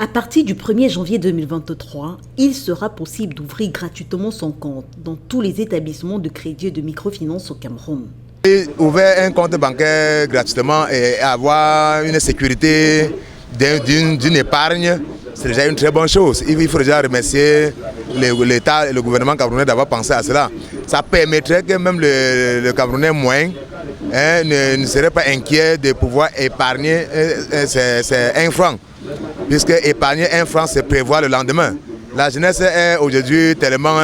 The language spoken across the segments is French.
À partir du 1er janvier 2023, il sera possible d'ouvrir gratuitement son compte dans tous les établissements de crédit et de microfinance au Cameroun. Ouvrir un compte bancaire gratuitement et avoir une sécurité d'une épargne, c'est déjà une très bonne chose. Il faut déjà remercier l'État et le gouvernement camerounais d'avoir pensé à cela. Ça permettrait que même le Camerounais moyen ne serait pas inquiet de pouvoir épargner ses 1 franc. Puisque épargner 1 franc, c'est prévoir le lendemain. La jeunesse est aujourd'hui tellement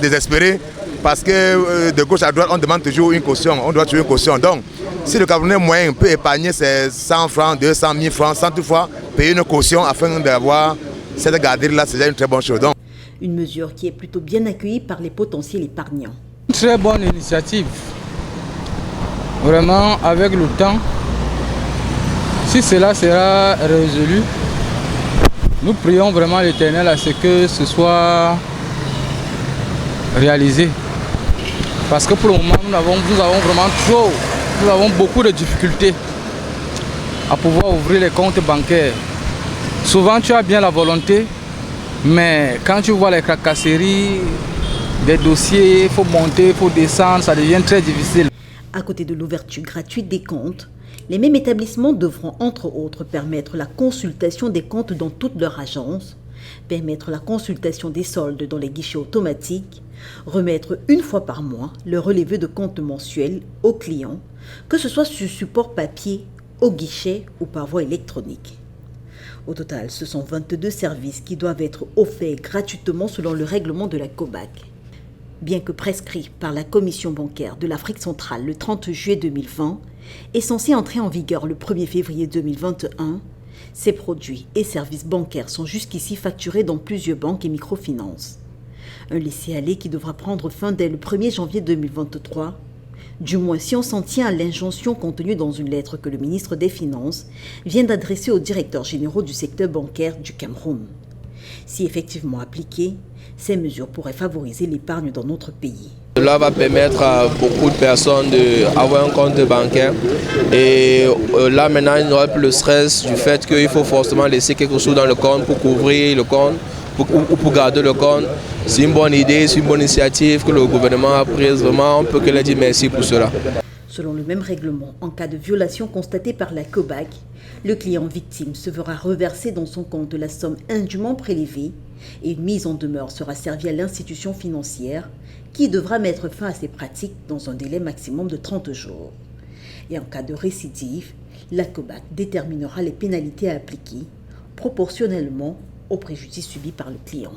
désespérée parce que de gauche à droite, on demande toujours une caution, on doit trouver une caution. Donc, si le Camerounais moyen peut épargner ses 100 francs, 200 000 francs, sans toutefois payer une caution afin d'avoir cette garderie-là, c'est déjà une très bonne chose. Donc, une mesure qui est plutôt bien accueillie par les potentiels épargnants. Une très bonne initiative. Vraiment, avec le temps, si cela sera résolu, nous prions vraiment l'Éternel à ce que ce soit réalisé. Parce que pour le moment, nous avons beaucoup de difficultés à pouvoir ouvrir les comptes bancaires. Souvent, tu as bien la volonté, mais quand tu vois les tracasseries, des dossiers, il faut monter, il faut descendre, ça devient très difficile. À côté de l'ouverture gratuite des comptes, les mêmes établissements devront entre autres permettre la consultation des comptes dans toutes leurs agences, permettre la consultation des soldes dans les guichets automatiques, remettre une fois par mois le relevé de compte mensuel aux clients, que ce soit sur support papier, au guichet ou par voie électronique. Au total, ce sont 22 services qui doivent être offerts gratuitement selon le règlement de la COBAC. Bien que prescrit par la Commission bancaire de l'Afrique centrale le 30 juillet 2020 et censé entrer en vigueur le 1er février 2021, ces produits et services bancaires sont jusqu'ici facturés dans plusieurs banques et microfinances. Un laisser-aller qui devra prendre fin dès le 1er janvier 2023, du moins si on s'en tient à l'injonction contenue dans une lettre que le ministre des Finances vient d'adresser aux directeurs généraux du secteur bancaire du Cameroun. Si effectivement appliquées, ces mesures pourraient favoriser l'épargne dans notre pays. Cela va permettre à beaucoup de personnes d'avoir un compte bancaire et là maintenant il n'y aura plus le stress du fait qu'il faut forcément laisser quelque chose dans le compte pour couvrir le compte ou pour garder le compte. C'est une bonne idée, c'est une bonne initiative que le gouvernement a prise. Vraiment, on peut que leur dire merci pour cela. Selon le même règlement, en cas de violation constatée par la COBAC, le client victime se verra reverser dans son compte la somme indûment prélevée et une mise en demeure sera servie à l'institution financière qui devra mettre fin à ces pratiques dans un délai maximum de 30 jours. Et en cas de récidive, la COBAC déterminera les pénalités à appliquer proportionnellement au préjudice subi par le client.